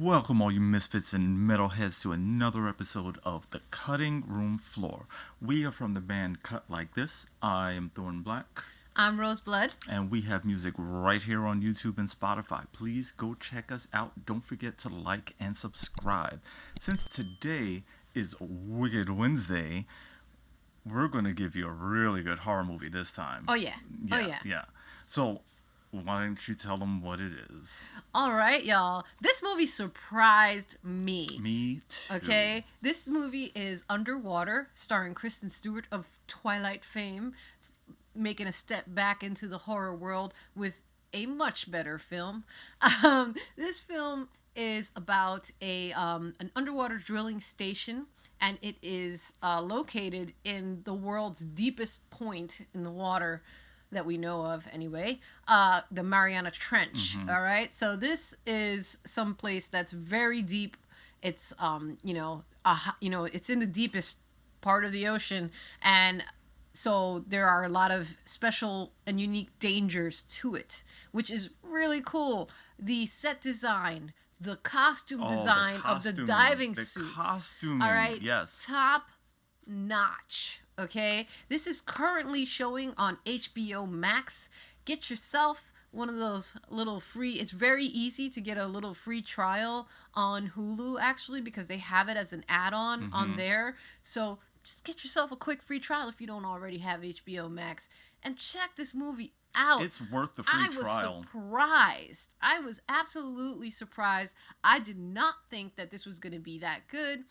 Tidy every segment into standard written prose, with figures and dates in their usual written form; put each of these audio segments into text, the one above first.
Welcome, all you misfits and metalheads, to another episode of The Cutting Room Floor. We are from the band Cut Like This. I am Thorn Black. I'm Roseblood. And we have music right here on YouTube and Spotify. Please go check us out. Don't forget to like and subscribe. Since today is Wicked Wednesday, we're going to give you a really good horror movie this time. Oh, yeah. Yeah. So, why don't you tell them what it is? All right, y'all. This movie surprised me. Me too. Okay? This movie is Underwater, starring Kristen Stewart of Twilight fame, making a step back into the horror world with a much better film. This film is about an underwater drilling station, and it is located in the world's deepest point in the water that we know of anyway, the Mariana Trench. Mm-hmm. All right, so this is some place that's very deep. It's it's in the deepest part of the ocean, and so there are a lot of special and unique dangers to it, which is really cool. The set design, the costume design of the diving suits, costuming, all right, yes, top notch. Okay, this is currently showing on HBO MAX. Get yourself one of those little free. It's very easy to get a little free trial on Hulu, actually, because they have it as an add-on on there. So just get yourself a quick free trial if you don't already have HBO Max and check this movie out. It's worth the free trial. I was surprised. I was absolutely surprised. I did not think that this was going to be that good.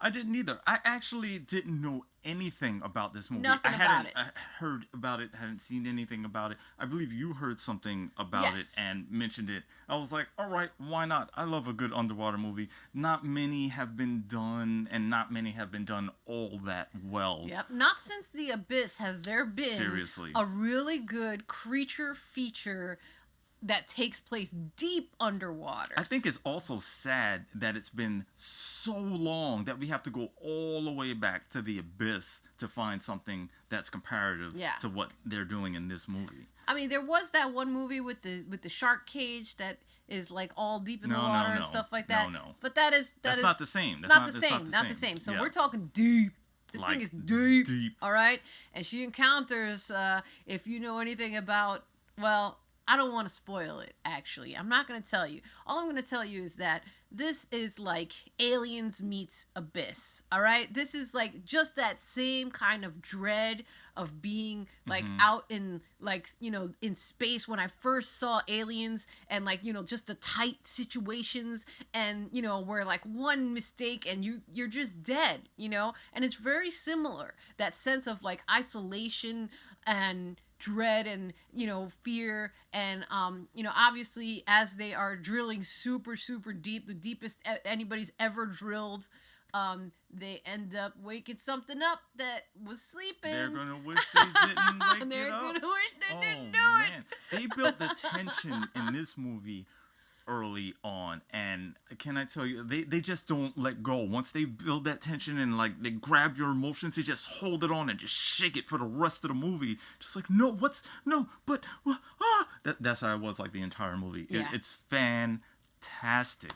I didn't either. I actually didn't know anything about this movie. Nothing about it. I heard about it, hadn't seen anything about it. I believe you heard something about it and mentioned it. I was like, all right, why not? I love a good underwater movie. Not many have been done, and not many have been done all that well. Yep. Not since The Abyss has there been a really good creature feature that takes place deep underwater. I think it's also sad that it's been so long that we have to go all the way back to The Abyss to find something that's comparative to what they're doing in this movie. I mean, there was that one movie with the shark cage that is like all deep in the water and stuff like that. No. But that's not the same. Not the same. So we're talking deep. This thing is deep. All right? And she encounters, if you know anything about, well, I don't want to spoil it, actually. I'm not going to tell you. All I'm going to tell you is that this is like Aliens meets Abyss, all right? This is like just that same kind of dread of being like out in like, in space when I first saw Aliens, and like, just the tight situations and, where like one mistake and you're just dead, And it's very similar, that sense of like isolation and dread and fear, and obviously as they are drilling super deep, the deepest anybody's ever drilled, they end up waking something up that was sleeping. They're gonna wish they didn't wake They're it up. gonna wish they didn't do man. They built the tension in this movie early on, and can I tell you, they just don't let go. Once they build that tension and like they grab your emotions, they just hold it on and just shake it for the rest of the movie. Just like, that's how I was like the entire movie. It's fantastic.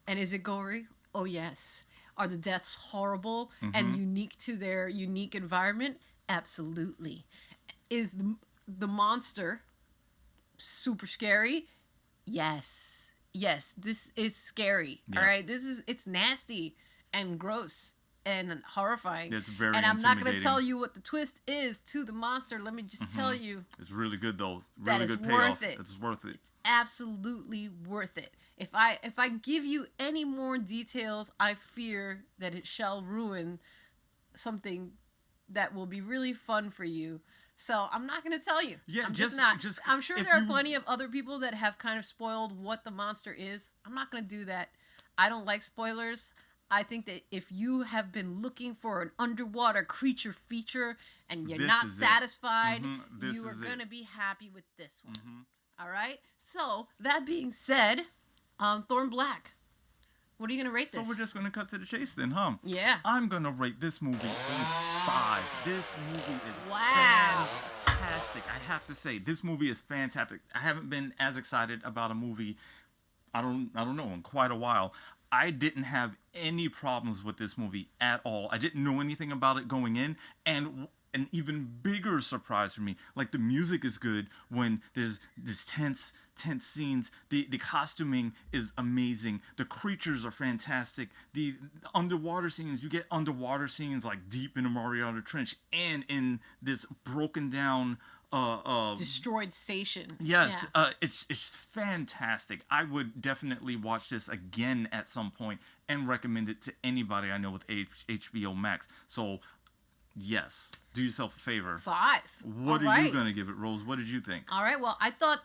And is it gory? Oh yes. Are the deaths horrible and unique to their unique environment? Absolutely. Is the monster super scary? Yes, this is scary. Yeah. All right, it's nasty and gross and horrifying. It's very and I'm not going to tell you what the twist is to the monster. Let me just tell you, it's really good though. Really good payoff. Worth it. It's worth it. It's absolutely worth it. If I give you any more details, I fear that it shall ruin something that will be really fun for you. So I'm not going to tell you. Yeah, I'm just not. I'm sure there are plenty of other people that have kind of spoiled what the monster is. I'm not going to do that. I don't like spoilers. I think that if you have been looking for an underwater creature feature and you're not satisfied, you are going to be happy with this one. All right? So, that being said, Thorn Black, what are you going to rate this? So we're just going to cut to the chase then, huh? Yeah. I'm going to rate this movie a 5. This movie is fantastic. I have to say, this movie is fantastic. I haven't been as excited about a movie I don't know, in quite a while. I didn't have any problems with this movie at all. I didn't know anything about it going in, and an even bigger surprise for me, like the music is good when there's this tense scenes. The costuming is amazing. The creatures are fantastic. The underwater scenes, you get underwater scenes like deep in the Mariana Trench and in this broken down destroyed station. Yes, it's fantastic. I would definitely watch this again at some point and recommend it to anybody I know with HBO Max. So, yes, do yourself a favor. 5. What are you gonna give it, Rose? What did you think? All right. Well, I thought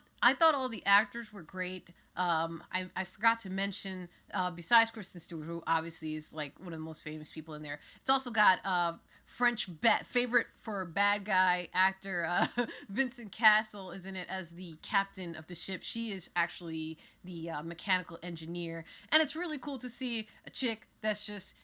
all the actors were great. I forgot to mention, besides Kristen Stewart, who obviously is like one of the most famous people in there, it's also got French favorite for bad guy actor Vincent Cassel is in it as the captain of the ship. She is actually the mechanical engineer, and it's really cool to see a chick that's just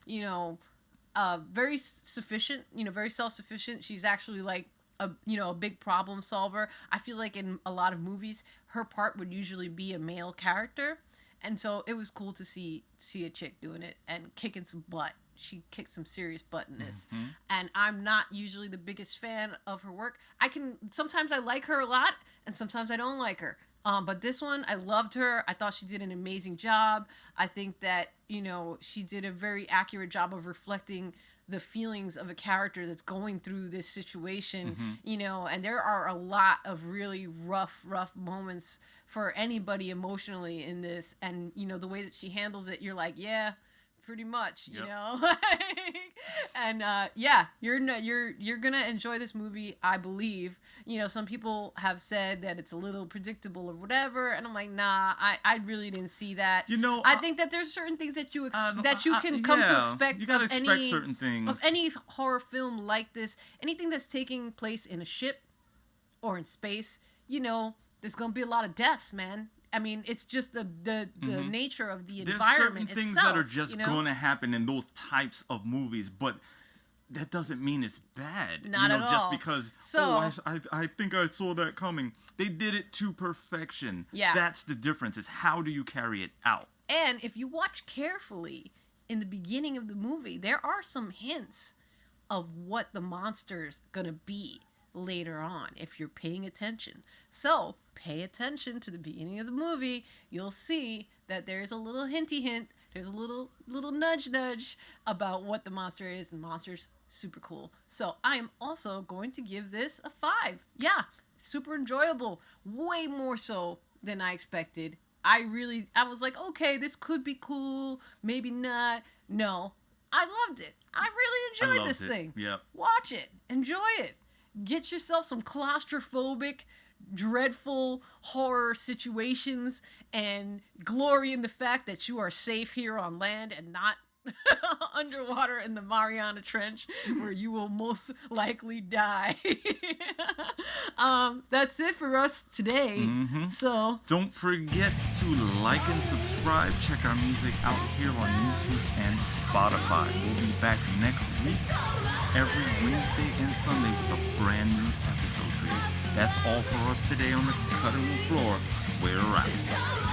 very sufficient, very self-sufficient. She's actually like a big problem solver. I feel like in a lot of movies her part would usually be a male character, and so it was cool to see a chick doing it and kicking some butt. She kicked some serious butt in this. Mm-hmm. And I'm not usually the biggest fan of her work. Sometimes I like her a lot and sometimes I don't like her. But this one, I loved her. I thought she did an amazing job. I think that, she did a very accurate job of reflecting the feelings of a character that's going through this situation, and there are a lot of really rough moments for anybody emotionally in this. And, the way that she handles it, you're like, yeah, pretty much, and you're gonna enjoy this movie, I believe. Some people have said that it's a little predictable or whatever, and I'm like, nah, I really didn't see that. I think that there's certain things that you can come to expect. You gotta expect certain things of any horror film like this. Anything that's taking place in a ship or in space, there's gonna be a lot of deaths, man. I mean, it's just the nature of the environment itself. There's certain things that are just going to happen in those types of movies, but that doesn't mean it's bad. Not at all. Just because, I think I saw that coming. They did it to perfection. Yeah. That's the difference. Is how do you carry it out? And if you watch carefully in the beginning of the movie, there are some hints of what the monster's going to be later on if you're paying attention. So pay attention to the beginning of the movie. You'll see that there's a little hinty hint. There's a little nudge about what the monster is. The monster's super cool. So I am also going to give this a 5. Yeah, super enjoyable. Way more so than I expected. I was like, okay, this could be cool. Maybe not. No, I loved it. I really enjoyed this thing. Yep. Watch it. Enjoy it. Get yourself some claustrophobic, dreadful horror situations and glory in the fact that you are safe here on land and not underwater in the Mariana Trench where you will most likely die. That's it for us today. Mm-hmm. So don't forget to like and subscribe. Check our music out here on YouTube and Spotify. We'll be back next week, every Wednesday and Sunday, with a brand new episode for you. That's all for us today on the cutting room floor. We're out.